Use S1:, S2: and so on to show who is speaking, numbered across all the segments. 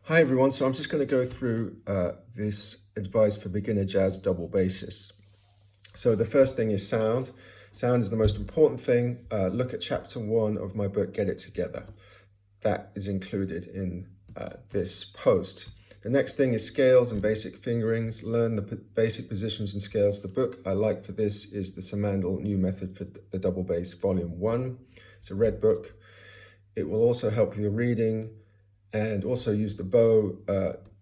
S1: Hi everyone, so I'm just going to go through this advice for beginner jazz double basses. So the first thing is sound. Sound is the most important thing. Look at chapter 1 of my book, Get It Together. That is included in this post. The next thing is scales and basic fingerings. Learn the basic positions and scales. The book I like for this is the Samandel New Method for the Double Bass, Volume 1. It's a red book. It will also help with your reading, and also use the bow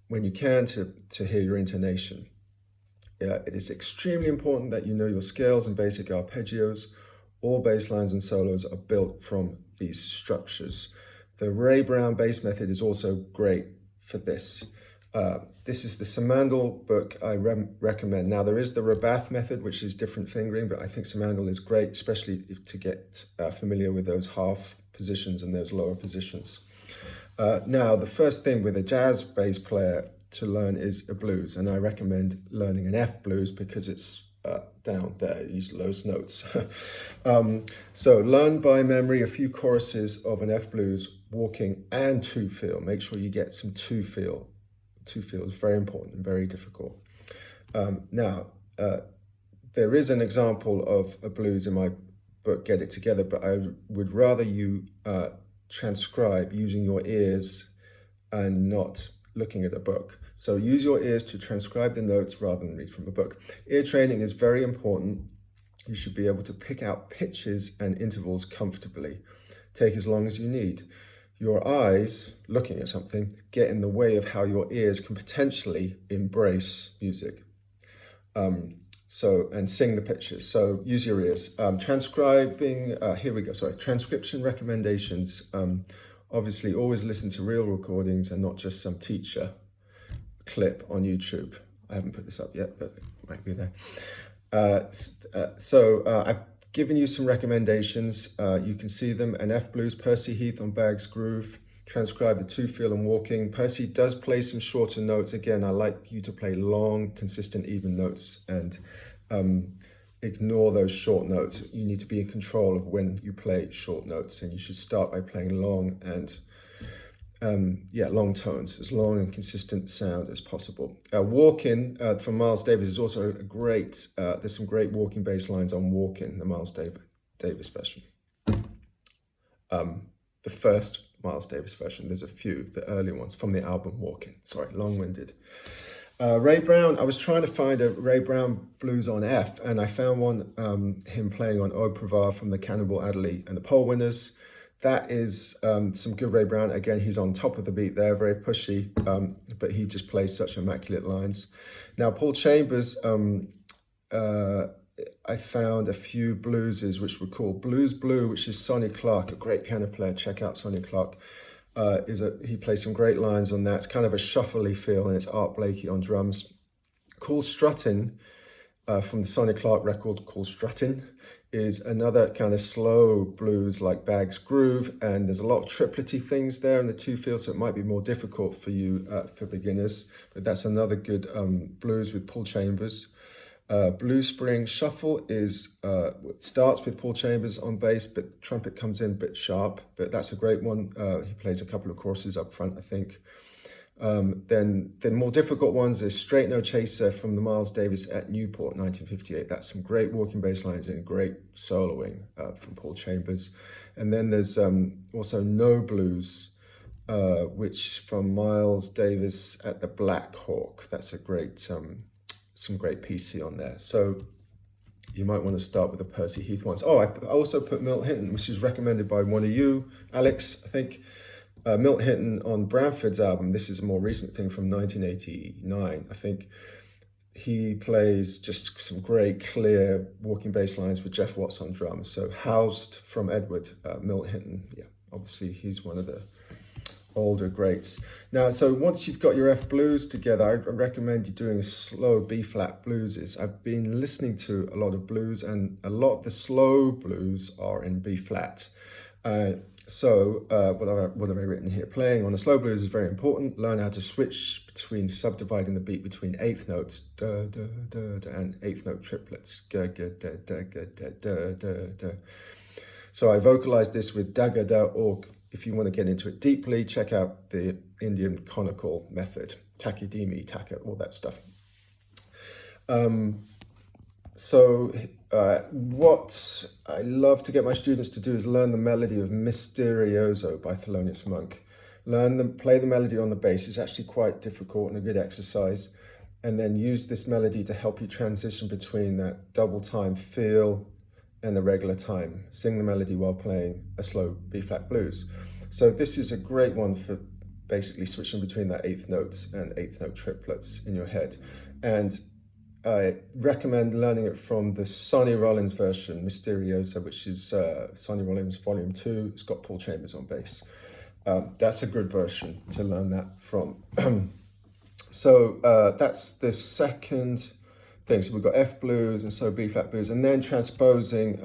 S1: when you can to hear your intonation. It is extremely important that you know your scales and basic arpeggios. All bass lines and solos are built from these structures. The Ray Brown bass method is also great for this. This is the Samandel book I recommend. Now there is the Rabath method, which is different fingering, but I think Samandel is great, especially to get familiar with those half positions and those lower positions. Now, the first thing with a jazz bass player to learn is a blues, and I recommend learning an F blues because it's down there, use those notes. So learn by memory a few choruses of an F blues, walking and two feel. Make sure you get some two feel. Two feel is very important and very difficult. Now, there is an example of a blues in my book, Get It Together, but I would rather you transcribe using your ears and not looking at a book. So use your ears to transcribe the notes rather than read from a book. Ear training is very important. You should be able to pick out pitches and intervals comfortably. Take as long as you need. Your eyes, looking at something, get in the way of how your ears can potentially embrace music. And sing the pitches. So use your ears. Transcribing, transcription recommendations. Obviously, always listen to real recordings and not just some teacher clip on YouTube. I haven't put this up yet, but it might be there. I've given you some recommendations. You can see them. An F blues, Percy Heath on Bag's Groove. Transcribe the two feel and walking. Percy does play some shorter notes. Again, I like you to play long, consistent, even notes and ignore those short notes. You need to be in control of when you play short notes, and you should start by playing long and long tones, as long and consistent sound as possible. Walking from Miles Davis is also a great, there's some great walking bass lines on Walking, the Miles Davis version. The first Miles Davis version, there's a few, the early ones from the album Walking. Sorry, long-winded. Ray Brown, I was trying to find a Ray Brown blues on F, and I found one, him playing on Au Revoir from the Cannibal Adderley and the Pole Winners. That is some good Ray Brown. Again, he's on top of the beat there, very pushy, but he just plays such immaculate lines. Now, Paul Chambers, I found a few blueses which were called Blues Blue, which is Sonny Clark, a great piano player. Check out Sonny Clark. He plays some great lines on that. It's kind of a shuffly feel, and it's Art Blakey on drums. Cool Strutting from the Sonny Clark record, Cool Strutting, is another kind of slow blues like Bag's Groove, and there's a lot of triplety things there in the two feels, so it might be more difficult for you for beginners, but that's another good blues with Paul Chambers. Blue Spring Shuffle is starts with Paul Chambers on bass, but the trumpet comes in a bit sharp, but that's a great one. He plays a couple of choruses up front, I think. Then the more difficult ones is Straight No Chaser from the Miles Davis at Newport, 1958. That's some great walking bass lines and great soloing from Paul Chambers. And then there's also No Blues, which from Miles Davis at the Black Hawk. That's a great some great PC on there. So you might want to start with the Percy Heath ones. Oh, I also put Milt Hinton, which is recommended by one of you, Alex, I think. Milt Hinton on Branford's album. This is a more recent thing from 1989. I think he plays just some great, clear walking bass lines with Jeff Watts on drums. So Housed from Edward, Milt Hinton. Yeah, obviously he's one of the older greats. Now, so once you've got your F blues together, I recommend you doing slow B-flat blueses. I've been listening to a lot of blues, and a lot of the slow blues are in B-flat. What have I written here? Playing on a slow blues is very important. Learn how to switch between subdividing the beat between eighth notes, da, da, da, da, and eighth note triplets, ga, ga, da, da, ga, da, da, da, da. So I vocalized this with da, ga, da, or if you want to get into it deeply, check out the Indian conical method, takidimi, taka, all that stuff. What I love to get my students to do is learn the melody of Misterioso by Thelonious Monk. Play the melody on the bass. It's actually quite difficult and a good exercise. And then use this melody to help you transition between that double time feel and the regular time. Sing the melody while playing a slow B-flat blues. So this is a great one for basically switching between that eighth notes and eighth note triplets in your head. And I recommend learning it from the Sonny Rollins version, Misterioso, which is Sonny Rollins Volume 2. It's got Paul Chambers on bass. That's a good version to learn that from. So that's the second thing. So we've got F blues and so B-flat blues, and then transposing.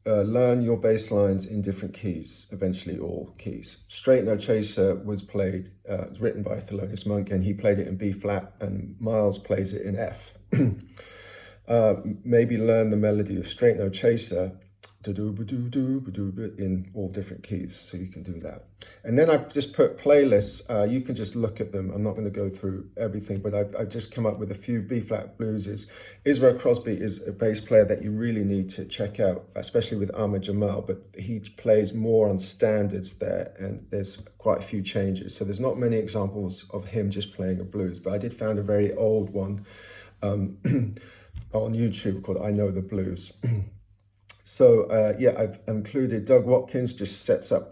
S1: Learn your bass lines in different keys, eventually all keys. Straight No Chaser was written by Thelonious Monk, and he played it in B-flat, and Miles plays it in F. Maybe learn the melody of Straight No Chaser in all different keys, so you can do that. And then I've just put playlists. You can just look at them. I'm not going to go through everything, but I've just come up with a few B-flat blueses. Israel Crosby is a bass player that you really need to check out, especially with Ahmad Jamal, but he plays more on standards there, and there's quite a few changes. So there's not many examples of him just playing a blues, but I did find a very old one on YouTube called I Know the Blues. So I've included Doug Watkins, just sets up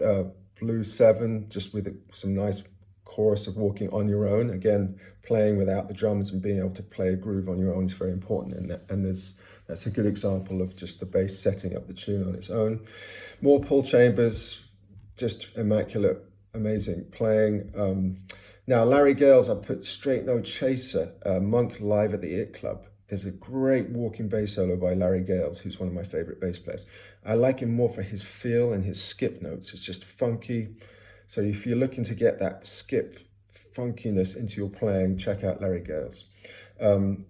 S1: Blues 7, just with some nice chorus of walking on your own. Again, playing without the drums and being able to play a groove on your own is very important. And that's a good example of just the bass setting up the tune on its own. More Paul Chambers, just immaculate, amazing playing. Now, Larry Gales, I put Straight No Chaser, Monk live at the IT Club. There's a great walking bass solo by Larry Gales, who's one of my favorite bass players. I like him more for his feel and his skip notes. It's just funky. So if you're looking to get that skip funkiness into your playing, check out Larry Gales. I am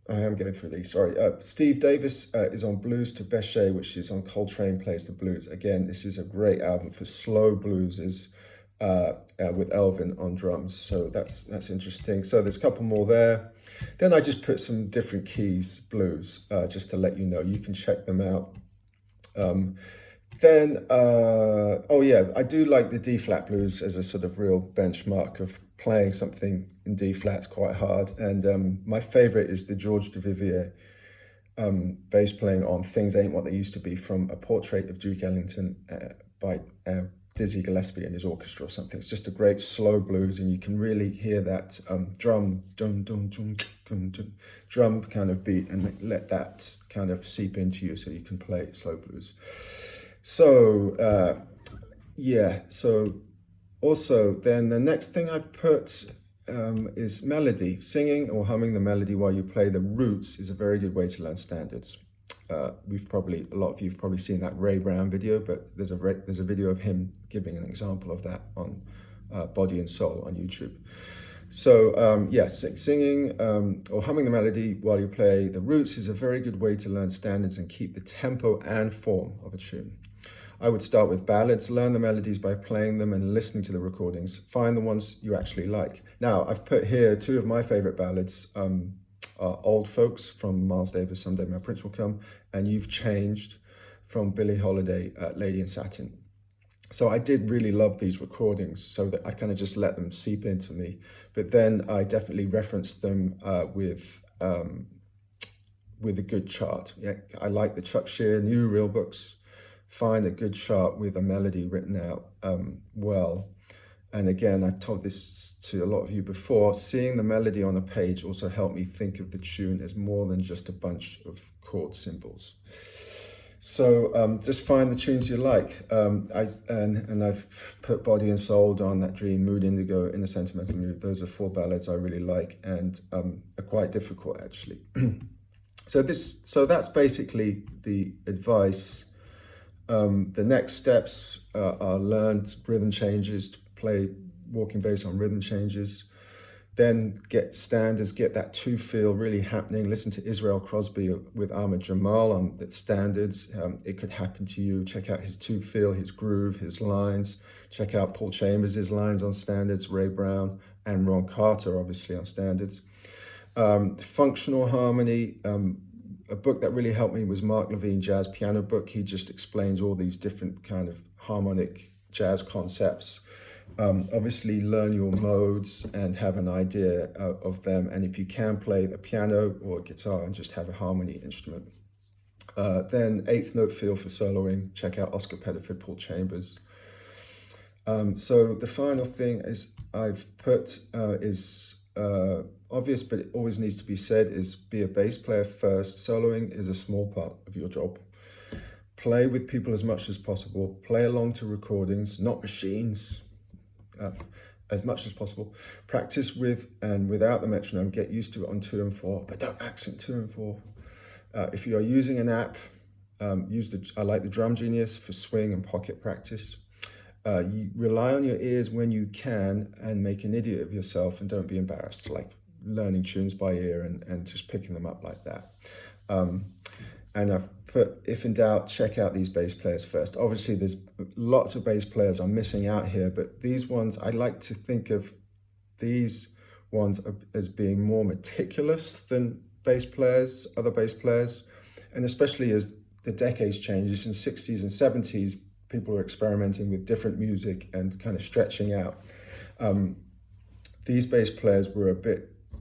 S1: going through these, sorry. Steve Davis is on Blues to Bechet, which is on Coltrane Plays the Blues. Again, this is a great album for slow blueses with Elvin on drums. So that's interesting. So there's a couple more there. Then I just put some different keys blues, just to let you know. You can check them out. I do like the D-flat blues as a sort of real benchmark of playing something in D-flat. It's quite hard. And my favorite is the George Duvivier bass playing on Things Ain't What They Used to Be, from A Portrait of Duke Ellington by Dizzy Gillespie and his orchestra or something. It's just a great slow blues, and you can really hear that drum kind of beat, and let that kind of seep into you so you can play slow blues. So also then the next thing I put is melody. Singing or humming the melody while you play the roots is a very good way to learn standards. A lot of you have probably seen that Ray Brown video, but there's a video of him giving an example of that on Body and Soul on YouTube. So singing or humming the melody while you play the roots is a very good way to learn standards and keep the tempo and form of a tune. I would start with ballads, learn the melodies by playing them and listening to the recordings. Find the ones you actually like. Now, I've put here two of my favorite ballads. Old Folks from Miles Davis, Someday My Prince Will Come, and You've Changed from Billie Holiday, Lady in Satin. So I did really love these recordings, so that I kind of just let them seep into me. But then I definitely referenced them with a good chart. Yeah, I like the Chuck Shear New Real Books. Find a good chart with a melody written out well. And again, I've told this to a lot of you before, seeing the melody on a page also helped me think of the tune as more than just a bunch of chord symbols. So just find the tunes you like. I've put Body and Soul, Darn That Dream, Mood Indigo, In a Sentimental Mood. Those are 4 ballads I really like and are quite difficult actually. So that's basically the advice. The next steps are learn rhythm changes, to play walking bass on rhythm changes. Then get standards, get that two feel really happening. Listen to Israel Crosby with Ahmed Jamal on the standards. It could happen to you. Check out his two feel, his groove, his lines. Check out Paul Chambers' lines on standards, Ray Brown, and Ron Carter, obviously, on standards. Functional harmony, a book that really helped me was Mark Levine Jazz Piano book. He just explains all these different kind of harmonic jazz concepts. Obviously learn your modes and have an idea of them, and if you can play the piano or guitar and just have a harmony instrument. Then eighth note feel for soloing. Check out Oscar Pettiford, Paul Chambers. So the final thing is I've put is obvious, but it always needs to be said, is be a bass player first. Soloing is a small part of your job. Play with people as much as possible. Play along to recordings, not machines, as much as possible. Practice with and without the metronome. Get used to it on 2 and 4, but don't accent 2 and 4. If you are using an app, I like the Drum Genius for swing and pocket practice. You rely on your ears when you can and make an idiot of yourself, and don't be embarrassed, like learning tunes by ear and just picking them up like that. And I've put, if in doubt, check out these bass players first. Obviously, there's lots of bass players I'm missing out here, but these ones, I like to think of these ones as being more meticulous than other bass players. And especially as the decades changes, in the 60s and 70s, people were experimenting with different music and kind of stretching out. These bass players were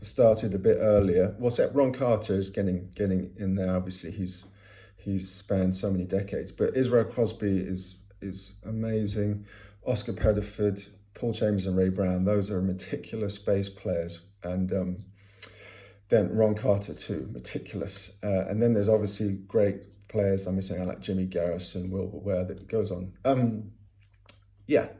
S1: started a bit earlier. Well, except Ron Carter is getting in there. Obviously, he's spanned so many decades. But Israel Crosby is amazing. Oscar Pettiford, Paul Chambers, and Ray Brown. Those are meticulous bass players, and then Ron Carter too, meticulous. And then there's obviously great players I'm missing out, like Jimmy Garrison, Wilbur Ware, that goes on. Yeah,